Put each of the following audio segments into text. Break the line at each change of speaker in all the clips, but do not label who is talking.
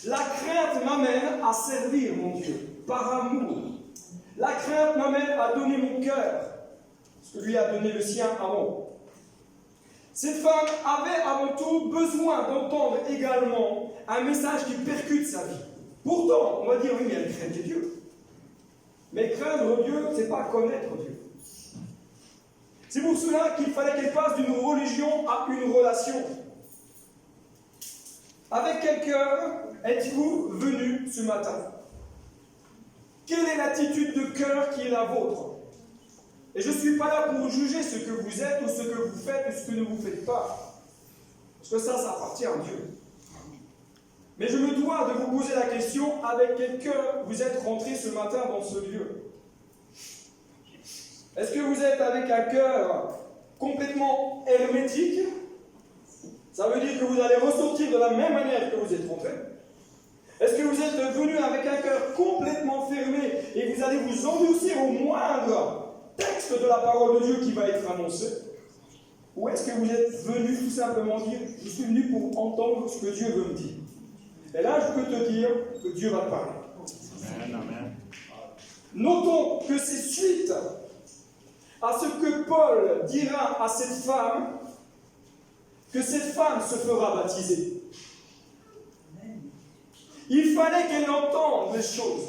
La crainte m'amène à servir mon Dieu, par amour. La crainte m'amène à donner mon cœur, ce que lui a donné le sien avant. Cette femme avait avant tout besoin d'entendre également un message qui percute sa vie. Pourtant, on va dire, oui, mais elle craint Dieu. Mais craindre Dieu, ce n'est pas connaître Dieu. C'est pour cela qu'il fallait qu'elle passe d'une religion à une relation. Avec quel cœur êtes-vous venu ce matin? Quelle est l'attitude de cœur qui est la vôtre? Et je ne suis pas là pour juger ce que vous êtes ou ce que vous faites ou ce que ne vous faites pas. Parce que ça appartient à Dieu. Mais je me dois de vous poser la question, avec quel cœur vous êtes rentré ce matin dans ce lieu? Est-ce que vous êtes avec un cœur complètement hermétique? Ça veut dire que vous allez ressortir de la même manière que vous êtes rentré. Est-ce que vous êtes venu avec un cœur complètement fermé et vous allez vous endurcir au moindre texte de la parole de Dieu qui va être annoncé? Ou est-ce que vous êtes venu tout simplement dire, je suis venu pour entendre ce que Dieu veut me dire? Et là, je peux te dire que Dieu va te parler. Amen. Notons que c'est suite à ce que Paul dira à cette femme, que cette femme se fera baptiser. Il fallait qu'elle entende les choses.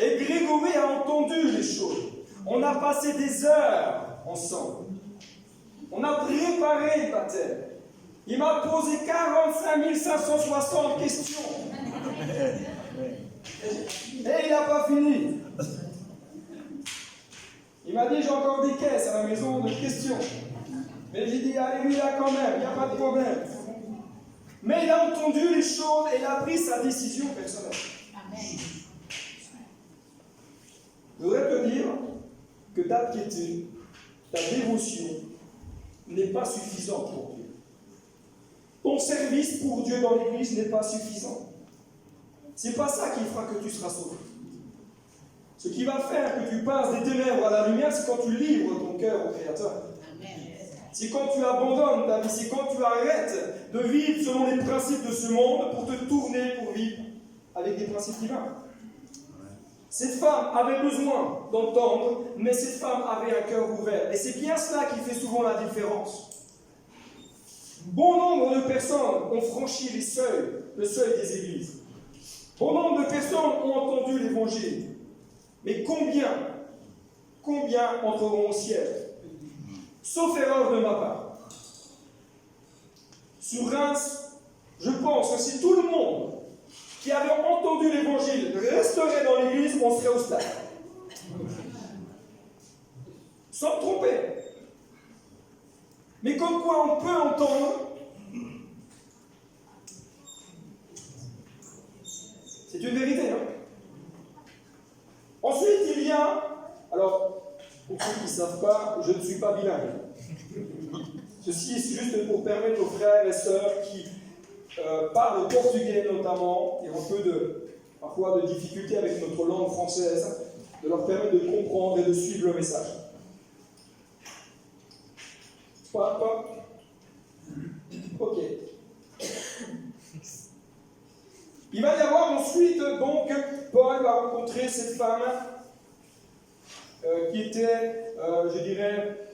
Et Grégory a entendu les choses. On a passé des heures ensemble. On a préparé le baptême. Il m'a posé 45 560 questions. Et il n'a pas fini. Il m'a dit, j'ai encore des caisses à la maison de questions. Mais j'ai dit, alléluia quand même, il n'y a pas de problème. Mais il a entendu les choses et il a pris sa décision personnelle. Amen. Je voudrais te dire que ta piété, ta dévotion n'est pas suffisante pour Dieu. Ton service pour Dieu dans l'église n'est pas suffisant. C'est pas ça qui fera que tu seras sauvé. Ce qui va faire que tu passes des ténèbres à la lumière, c'est quand tu livres ton cœur au Créateur. C'est quand tu abandonnes ta vie, c'est quand tu arrêtes de vivre selon les principes de ce monde pour te tourner pour vivre avec des principes divins. Cette femme avait besoin d'entendre, mais cette femme avait un cœur ouvert. Et c'est bien cela qui fait souvent la différence. Bon nombre de personnes ont franchi le seuil des églises. Bon nombre de personnes ont entendu l'évangile. Mais combien entreront au ciel? Sauf erreur de ma part. Sur Reims, je pense que si tout le monde qui avait entendu l'évangile resterait dans l'église, on serait au stade. Sans me tromper. Mais comme quoi on peut entendre, c'est une vérité. Hein? Ensuite, il y a, alors, pour ceux qui ne savent pas, je ne suis pas bilingue. Ceci est juste pour permettre aux frères et sœurs qui parlent portugais notamment, et ont un peu parfois de difficultés avec notre langue française, de leur permettre de comprendre et de suivre le message. Pas Ok. Il va y avoir ensuite, donc, Paul va rencontrer cette femme qui était, je dirais,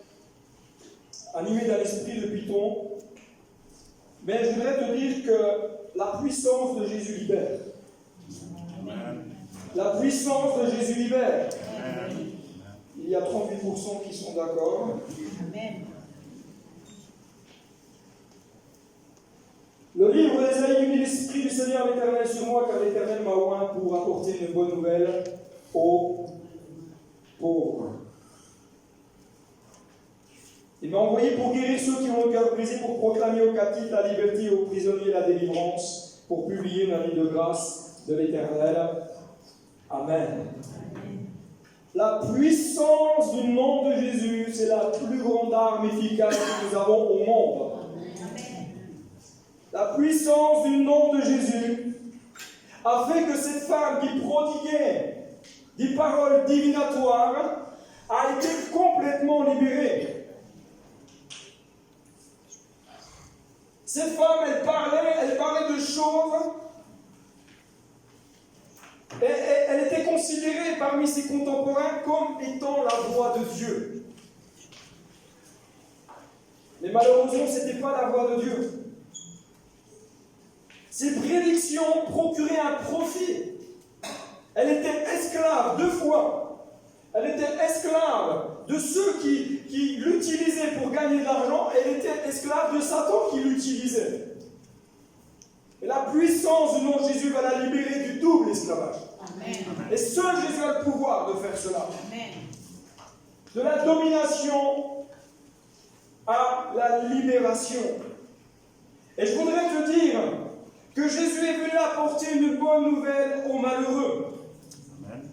animée d'un esprit de Python. Mais je voudrais te dire que la puissance de Jésus libère. Amen. La puissance de Jésus libère. Amen. Il y a 38% qui sont d'accord. Amen. Le livre d'Ésaïe dit, l'Esprit du Seigneur l'Éternel sur moi, car l'Éternel m'a oint pour apporter une bonne nouvelle aux pauvres. Il m'a envoyé pour guérir ceux qui ont le cœur brisé, pour proclamer aux captifs la liberté et aux prisonniers la délivrance, pour publier une année de grâce de l'Éternel. Amen. La puissance du nom de Jésus, c'est la plus grande arme efficace que nous avons au monde. La puissance du nom de Jésus a fait que cette femme qui prodiguait des paroles divinatoires a été complètement libérée. Cette femme, elle parlait de choses elle était considérée parmi ses contemporains comme étant la voix de Dieu. Mais malheureusement, ce n'était pas la voix de Dieu. Ses prédictions procuraient un profit. Elle était esclave 2 fois. Elle était esclave de ceux qui l'utilisaient pour gagner de l'argent. Elle était esclave de Satan qui l'utilisait. Et la puissance du nom de Jésus va la libérer du double esclavage. Amen. Et seul Jésus a le pouvoir de faire cela. Amen. De la domination à la libération. Et je voudrais te dire que Jésus est venu apporter une bonne nouvelle aux malheureux. Amen.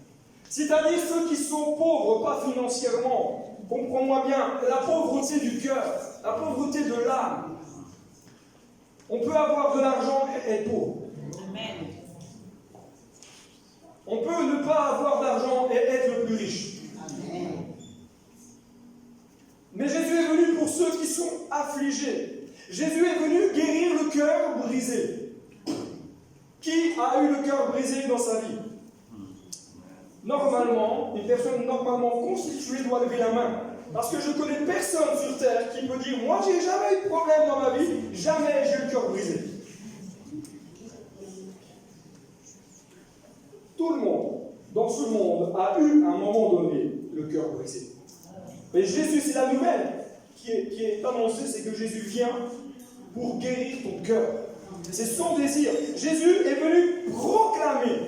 C'est-à-dire ceux qui sont pauvres, pas financièrement. Comprends-moi bien, la pauvreté du cœur, la pauvreté de l'âme. On peut avoir de l'argent et être pauvre. Amen. On peut ne pas avoir d'argent et être le plus riche. Amen. Mais Jésus est venu pour ceux qui sont affligés. Jésus est venu guérir le cœur brisé. Qui a eu le cœur brisé dans sa vie? Normalement, une personne normalement constituée doit lever la main. Parce que je connais personne sur terre qui peut dire « Moi, j'ai jamais eu de problème dans ma vie, jamais j'ai eu le cœur brisé. » Tout le monde, dans ce monde, a eu à un moment donné le cœur brisé. Mais Jésus, c'est la nouvelle qui est annoncée, c'est que Jésus vient pour guérir ton cœur. C'est son désir. Jésus est venu proclamer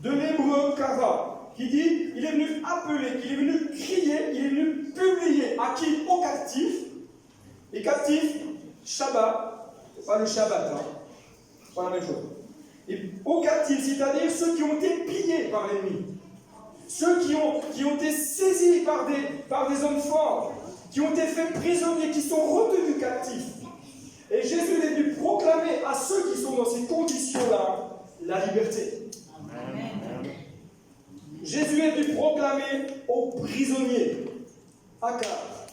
de l'hébreu kara, qui dit, il est venu appeler, il est venu crier, il est venu publier à qui? Aux captifs. Les captifs, Shabbat, c'est pas le Shabbat, hein, c'est pas la même chose. Et aux captifs, c'est-à-dire ceux qui ont été pillés par l'ennemi, ceux qui ont été saisis par des hommes forts, qui ont été faits prisonniers, qui sont retenus captifs. Et Jésus est venu proclamer à ceux qui sont dans ces conditions-là la liberté. Amen. Jésus est venu proclamer aux prisonniers, Akar.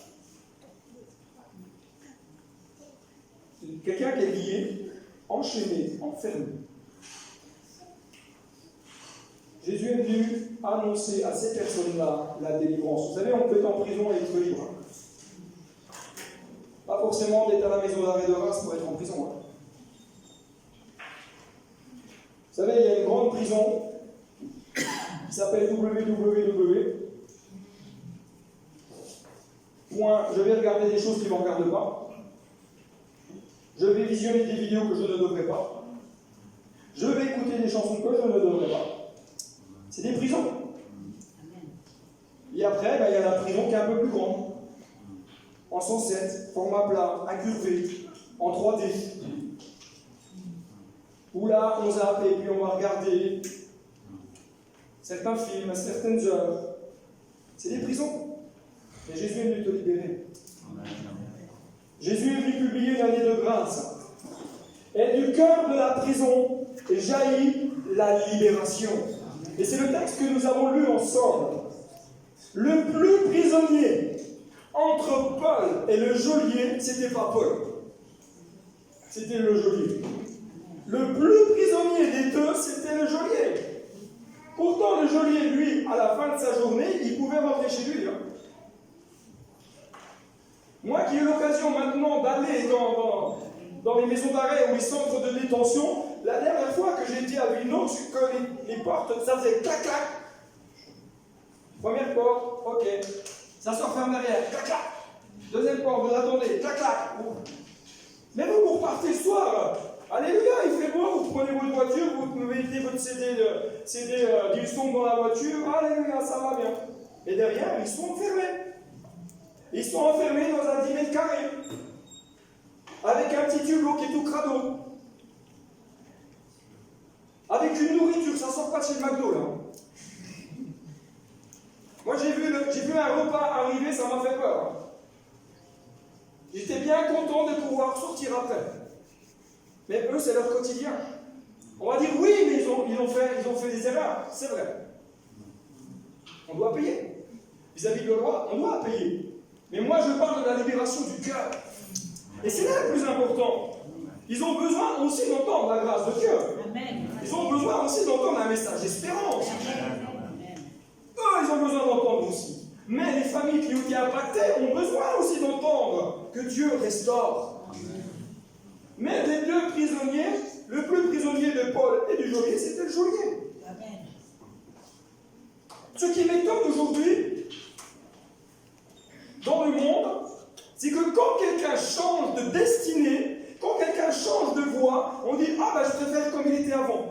Quelqu'un qui est lié, enchaîné, enfermé. Jésus est venu annoncer à ces personnes-là la délivrance. Vous savez, on peut être en prison et être libre. Pas forcément d'être à la maison d'arrêt de Reims pour être en prison. Vous savez, il y a une grande prison qui s'appelle www. Je vais regarder des choses qui ne me regardent pas. Je vais visionner des vidéos que je ne devrais pas. Je vais écouter des chansons que je ne devrais pas. C'est des prisons. Et après, il y a la prison qui est un peu plus grande. En 107, format plat, incurvé, en 3D. Où là, on zappe et puis on va regarder certains films, certaines œuvres. C'est des prisons. Et Jésus est venu te libérer. Jésus est venu publier une année de grâce. Et du cœur de la prison jaillit la libération. Et c'est le texte que nous avons lu ensemble. Le plus prisonnier entre Paul et le geôlier, c'était pas Paul. C'était le geôlier. Le plus prisonnier des deux, c'était le geôlier. Pourtant, le geôlier, lui, à la fin de sa journée, il pouvait rentrer chez lui. Moi qui ai l'occasion maintenant d'aller dans les maisons d'arrêt ou les centres de détention, la dernière fois que j'ai été à Villeneuve, que les portes, ça faisait clac-clac. Première porte, ok. Ça se referme derrière, clac-clac. Deuxième porte, vous attendez, clac-clac. Mais vous repartez le soir. Alléluia, il fait beau, vous prenez votre voiture, vous mettez votre CD d'Hillsong dans la voiture, alléluia, ça va bien. Et derrière, ils sont enfermés. Ils sont enfermés dans un 10 mètres carrés. Avec un petit hublot qui est tout crado. Avec une nourriture, ça sort pas de chez le McDo là. Moi j'ai vu un repas arriver, ça m'a fait peur. J'étais bien content de pouvoir sortir après. Mais eux, c'est leur quotidien. On va dire oui, mais ils ont fait des erreurs. C'est vrai. On doit payer. Vis-à-vis de loi, on doit payer. Mais moi, je parle de la libération du cœur. Et c'est là le plus important. Ils ont besoin aussi d'entendre la grâce de Dieu. Ils ont besoin besoin aussi d'entendre un message d'espérance. Eux, ils ont besoin d'entendre aussi. Mais les familles qui ont été impactées ont besoin aussi d'entendre que Dieu restaure. Mais les deux prisonniers, le plus prisonnier de Paul et du geôlier, c'était le geôlier. Ce qui m'étonne aujourd'hui, dans le monde, c'est que quand quelqu'un change de destinée, quand quelqu'un change de voie, on dit « Ah, ben je préfère comme il était avant ».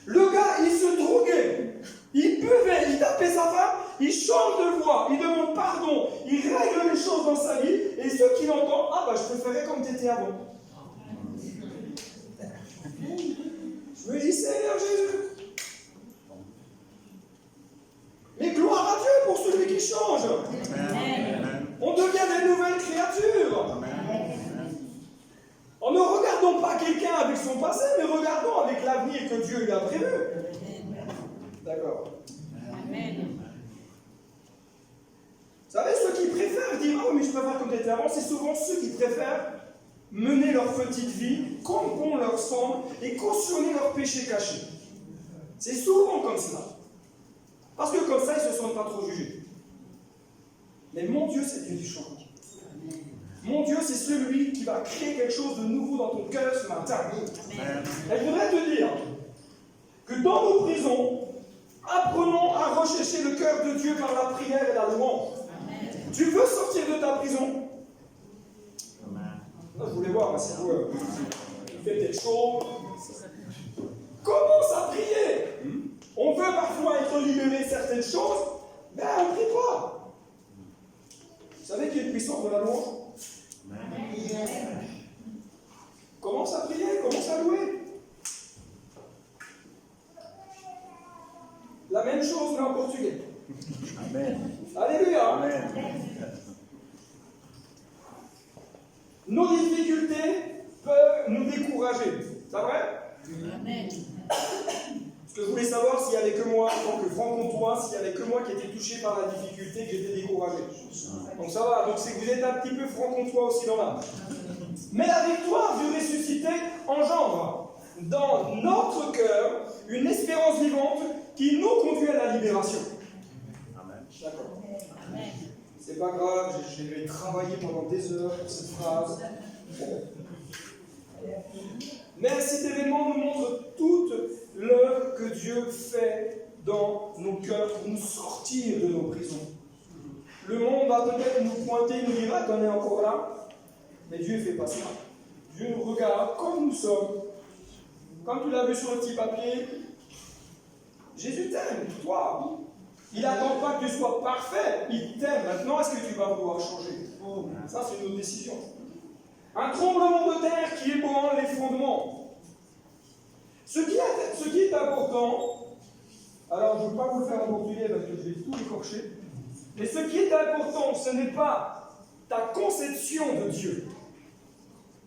Le gars, il se droguait, il buvait, il tapait sa femme, il change de voie, il demande pardon, il règle les choses dans sa vie, et ceux qui l'entendent, ah bah je préférais comme tu étais avant. Je me dis, Seigneur Jésus. Mais gloire à Dieu pour celui qui change. Amen. On devient des nouvelles créatures. Amen. En ne regardons pas quelqu'un avec son passé, mais regardons avec l'avenir que Dieu lui a prévu. D'accord. Amen. Vous savez, ceux qui préfèrent dire « Oh, mais je préfère comme tu étais avant », c'est souvent ceux qui préfèrent mener leur petite vie comme bon leur semble et cautionner leurs péchés cachés. C'est souvent comme cela. Parce que comme ça, ils ne se sentent pas trop jugés. Mais mon Dieu, c'est Dieu du change. Mon Dieu, c'est celui qui va créer quelque chose de nouveau dans ton cœur ce matin. Amen. Et je voudrais te dire que dans nos prisons, apprenons à rechercher le cœur de Dieu par la prière et la louange. Tu veux sortir de ta prison? Je voulais voir, si vous il fait peut-être chaud. Commence à prier. On veut parfois être libéré de certaines choses, mais on ne prie pas. Vous savez qu'il y a une puissance de la louange? Commence à prier, commence à louer. La même chose, mais en portugais. Amen. Alléluia. Amen. Nos difficultés peuvent nous décourager. C'est vrai? Amen. Parce que je voulais savoir s'il n'y avait que moi, en tant que franc-comtois, s'il n'y avait que moi qui était touché par la difficulté, que j'étais découragé. Donc ça va, donc c'est que vous êtes un petit peu franc-comtois aussi dans l'âme. Mais la victoire du ressuscité engendre dans notre cœur une espérance vivante qui nous conduit à la libération. Amen. D'accord. Amen. C'est pas grave, je vais travailler pendant des heures pour cette phrase. Mais cet événement nous montre toute l'œuvre que Dieu fait dans nos cœurs pour nous sortir de nos prisons. Le monde va peut-être nous pointer, nous dira qu'on est encore là, mais Dieu ne fait pas ça. Dieu nous regarde comme nous sommes. Comme tu l'as vu sur le petit papier, Jésus t'aime, toi. Il n'attend pas que tu sois parfait, il t'aime. Maintenant, est-ce que tu vas vouloir changer? Ça, c'est une autre décision. Un tremblement de terre qui ébranle les fondements. Ce qui est important, alors je ne veux pas vous le faire en portugais parce que je vais tout écorcher, mais ce qui est important, ce n'est pas ta conception de Dieu.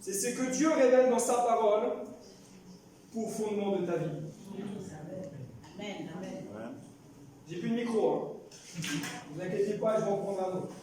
C'est ce que Dieu révèle dans sa parole pour fondement de ta vie. Amen. Amen. J'ai plus de micro, hein. Ne vous inquiétez pas, je vais en prendre un autre.